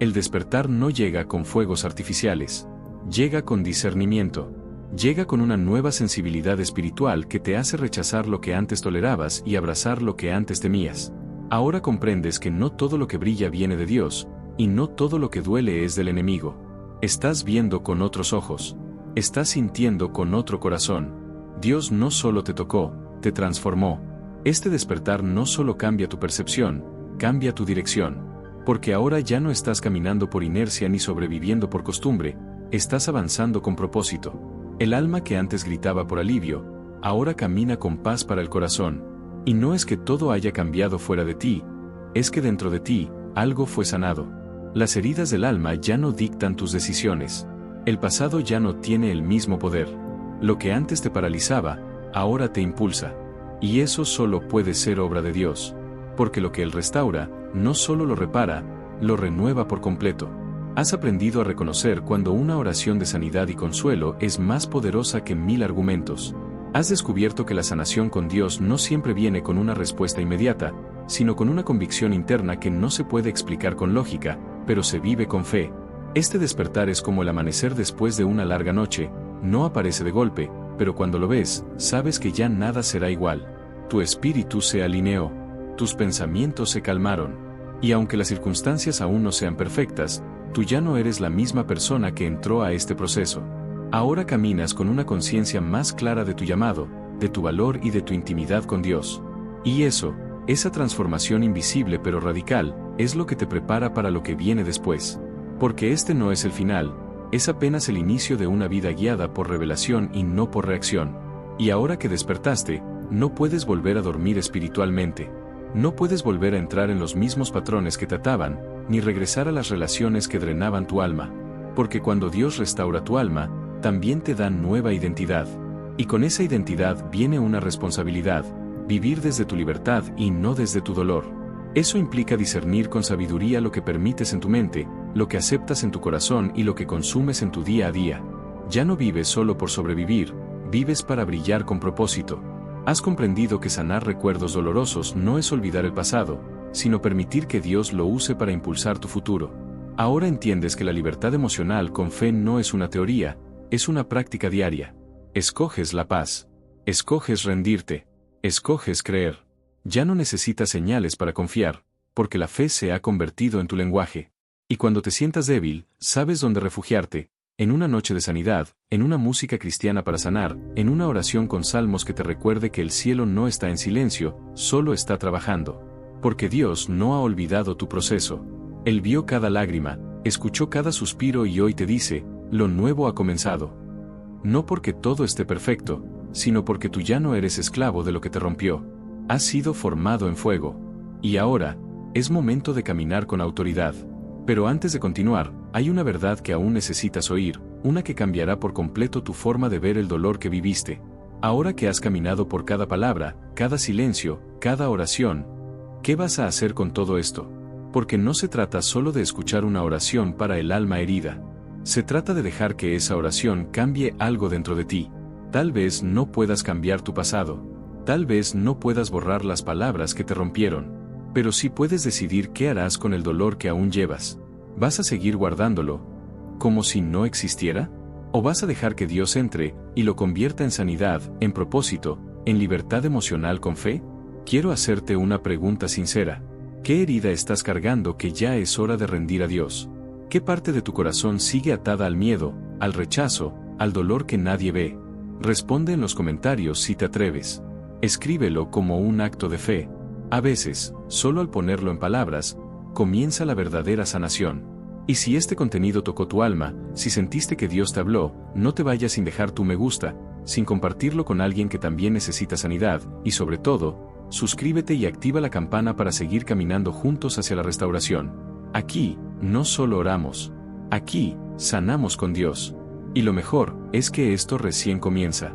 A: El despertar no llega con fuegos artificiales. Llega con discernimiento. Llega con una nueva sensibilidad espiritual que te hace rechazar lo que antes tolerabas y abrazar lo que antes temías. Ahora comprendes que no todo lo que brilla viene de Dios, y no todo lo que duele es del enemigo. Estás viendo con otros ojos. Estás sintiendo con otro corazón. Dios no solo te tocó, te transformó. Este despertar no solo cambia tu percepción, cambia tu dirección. Porque ahora ya no estás caminando por inercia ni sobreviviendo por costumbre, estás avanzando con propósito. El alma que antes gritaba por alivio, ahora camina con paz para el corazón. Y no es que todo haya cambiado fuera de ti, es que dentro de ti, algo fue sanado. Las heridas del alma ya no dictan tus decisiones. El pasado ya no tiene el mismo poder. Lo que antes te paralizaba, ahora te impulsa. Y eso solo puede ser obra de Dios. Porque lo que Él restaura, no solo lo repara, lo renueva por completo. Has aprendido a reconocer cuando una oración de sanidad y consuelo es más poderosa que 1000 argumentos. Has descubierto que la sanación con Dios no siempre viene con una respuesta inmediata, sino con una convicción interna que no se puede explicar con lógica, pero se vive con fe. Este despertar es como el amanecer después de una larga noche, no aparece de golpe, pero cuando lo ves, sabes que ya nada será igual. Tu espíritu se alineó, tus pensamientos se calmaron, y aunque las circunstancias aún no sean perfectas, tú ya no eres la misma persona que entró a este proceso. Ahora caminas con una conciencia más clara de tu llamado, de tu valor y de tu intimidad con Dios. Y eso, esa transformación invisible pero radical, es lo que te prepara para lo que viene después. Porque este no es el final, es apenas el inicio de una vida guiada por revelación y no por reacción. Y ahora que despertaste, no puedes volver a dormir espiritualmente. No puedes volver a entrar en los mismos patrones que te ataban, ni regresar a las relaciones que drenaban tu alma. Porque cuando Dios restaura tu alma, también te da nueva identidad. Y con esa identidad viene una responsabilidad, vivir desde tu libertad y no desde tu dolor. Eso implica discernir con sabiduría lo que permites en tu mente, lo que aceptas en tu corazón y lo que consumes en tu día a día. Ya no vives solo por sobrevivir, vives para brillar con propósito. Has comprendido que sanar recuerdos dolorosos no es olvidar el pasado, sino permitir que Dios lo use para impulsar tu futuro. Ahora entiendes que la libertad emocional con fe no es una teoría, es una práctica diaria. Escoges la paz. Escoges rendirte. Escoges creer. Ya no necesitas señales para confiar, porque la fe se ha convertido en tu lenguaje. Y cuando te sientas débil, sabes dónde refugiarte, en una noche de sanidad, en una música cristiana para sanar, en una oración con salmos que te recuerde que el cielo no está en silencio, solo está trabajando. Porque Dios no ha olvidado tu proceso. Él vio cada lágrima, escuchó cada suspiro y hoy te dice, lo nuevo ha comenzado. No porque todo esté perfecto, sino porque tú ya no eres esclavo de lo que te rompió. Has sido formado en fuego. Y ahora, es momento de caminar con autoridad. Pero antes de continuar, hay una verdad que aún necesitas oír, una que cambiará por completo tu forma de ver el dolor que viviste. Ahora que has caminado por cada palabra, cada silencio, cada oración, ¿qué vas a hacer con todo esto? Porque no se trata solo de escuchar una oración para el alma herida. Se trata de dejar que esa oración cambie algo dentro de ti. Tal vez no puedas cambiar tu pasado. Tal vez no puedas borrar las palabras que te rompieron. Pero sí puedes decidir qué harás con el dolor que aún llevas. ¿Vas a seguir guardándolo, como si no existiera? ¿O vas a dejar que Dios entre y lo convierta en sanidad, en propósito, en libertad emocional con fe? Quiero hacerte una pregunta sincera. ¿Qué herida estás cargando que ya es hora de rendir a Dios? ¿Qué parte de tu corazón sigue atada al miedo, al rechazo, al dolor que nadie ve? Responde en los comentarios si te atreves. Escríbelo como un acto de fe. A veces, solo al ponerlo en palabras, comienza la verdadera sanación. Y si este contenido tocó tu alma, si sentiste que Dios te habló, no te vayas sin dejar tu me gusta, sin compartirlo con alguien que también necesita sanidad, y sobre todo, suscríbete y activa la campana para seguir caminando juntos hacia la restauración. Aquí, no solo oramos. Aquí, sanamos con Dios. Y lo mejor, es que esto recién comienza.